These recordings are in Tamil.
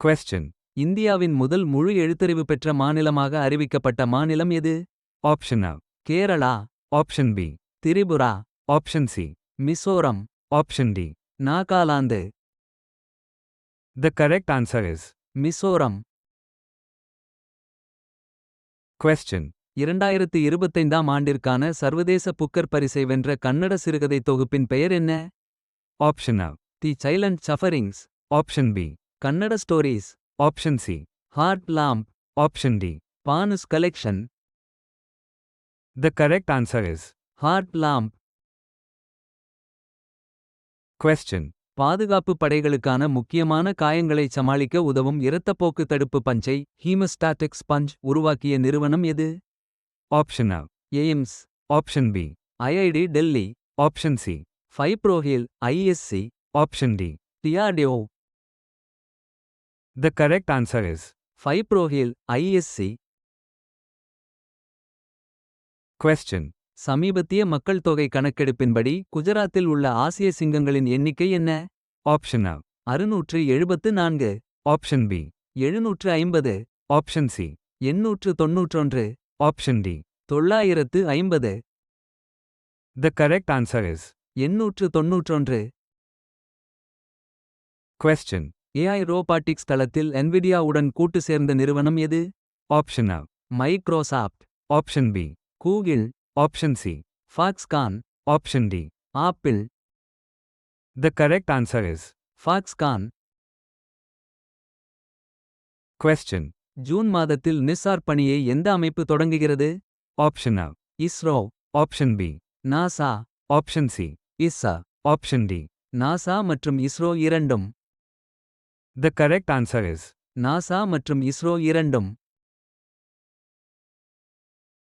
Question. இந்தியாவின் முதல் முழு எழுத்தறிவு பெற்ற மாநிலமாக அறிவிக்கப்பட்ட மாநிலம் எது? Option A. Kerala, Option B. Tripura, Option C. Mizoram, Option D. Nagaland. The correct answer is. Mizoram. Question. 2025ஆம் ஆண்டிற்கான சர்வதேச புக்கர் பரிசை வென்ற கன்னட சிறுகதை தொகுப்பின் பெயர் என்ன? Option A. The silent sufferings, Option B. Kannada stories, Option C. Heart lamp, Option D. Banu's collection. The correct answer is. Heart lamp. Question. பாதுகாப்பு படைகளுக்கான முக்கியமான காயங்களை சமாளிக்க உதவும் இரத்தப்போக்கு தடுப்பு பஞ்சை ஹீமோஸ்டாட்டிக் ஸ்பஞ்ச் உருவாக்கிய நிறுவனம் எது? Option A. AIIMS, Option B. IIT Delhi, Option C. Fibroheal ISC, Option D. DRDO. The correct answer is. Fibroheal ISC. Question. சமீபத்திய மக்கள் தொகை கணக்கெடுப்பின்படி குஜராத்தில் உள்ள ஆசிய சிங்கங்களின் எண்ணிக்கை என்ன? Option A. 674, Option B. 750, Option C. 891, Option D. 950. The correct answer is. 891. Question. AI robotics தளத்தில் NVIDIA உடன் கூட்டு சேர்ந்த நிறுவனம் எது? Option A. Microsoft, Option B. Google, Option C. Foxconn, Option D. Apple. The correct answer is. Foxconn. Question. June மாதத்தில் நிஸ்ஆர் பணியை எந்த அமைப்பு தொடங்குகிறது? Option A. ISRO, Option B. NASA, Option C. இஸ்ஸா. Option D. NASA மற்றும் இஸ்ரோ இரண்டும். The correct answer is. NASA மற்றும் இஸ்ரோ இரண்டும்.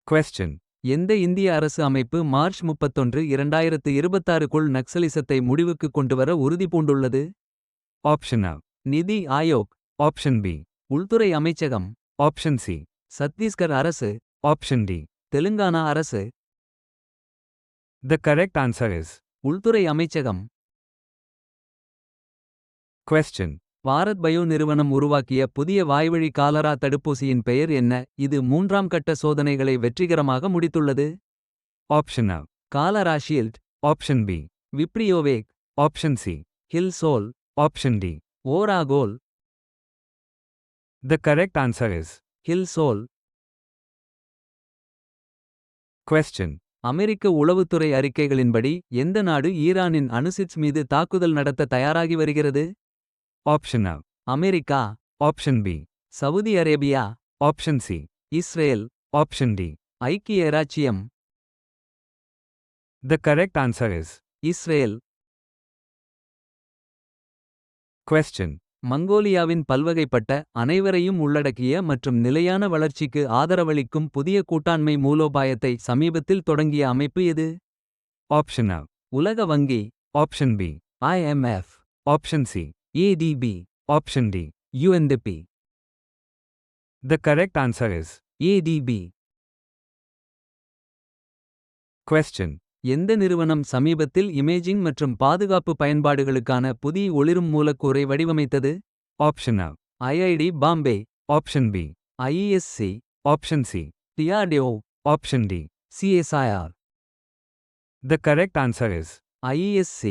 Question. எந்த இந்திய அரசு அமைப்பு மார்ச் 31, 2026க்குள் நக்சலிசத்தை முடிவுக்கு கொண்டுவர உறுதிபூண்டுள்ளது? Option A. நிதி ஆயோக், Option B. உள்துறை அமைச்சகம், Option C. சத்தீஸ்கர் அரசு, Option D. தெலுங்கானா அரசு. The correct answer is. உள்துறை அமைச்சகம். Question. பாரத் பயோ நிறுவனம் உருவாக்கிய புதிய வாய்வழி காலரா தடுப்பூசியின் பெயர் என்ன? இது 3ஆம் கட்ட சோதனைகளை வெற்றிகரமாக முடித்துள்ளது. Option A. Cholera shield, Option B. விப்ரியோவேக், Option C. ஹில்சோல், Option D. ஓராகோல். The correct answer is. ஹில்சோல். Question. அமெரிக்க உளவுத்துறை அறிக்கைகளின்படி எந்த நாடு ஈரானின் அணுசிட்ஸ் மீது தாக்குதல் நடத்த தயாராகி வருகிறது? Option A. America, Option B. Saudi Arabia, Option C. Israel, Option D. ஐக்கிய இராச்சியம். The correct answer is. Israel. Question. மங்கோலியாவின் பல்வகைப்பட்ட அனைவரையும் உள்ளடக்கிய மற்றும் நிலையான வளர்ச்சிக்கு ஆதரவளிக்கும் புதிய கூட்டாண்மை மூலோபாயத்தை சமீபத்தில் தொடங்கிய அமைப்பு எது? Option A. உலக வங்கி, Option B. IMF, Option C. ADB, Option D. UNDP. The correct answer is. ADB. Question. எந்த நிறுவனம் சமீபத்தில் இமேஜிங் மற்றும் பாதுகாப்பு பயன்பாடுகளுக்கான புதிய ஒளிரும் மூலக்கூறை வடிவமைத்தது? Option A. IID Bombay, Option B. IESC, Option C. DRDO, Option D. CSIR. The correct answer is. IESC.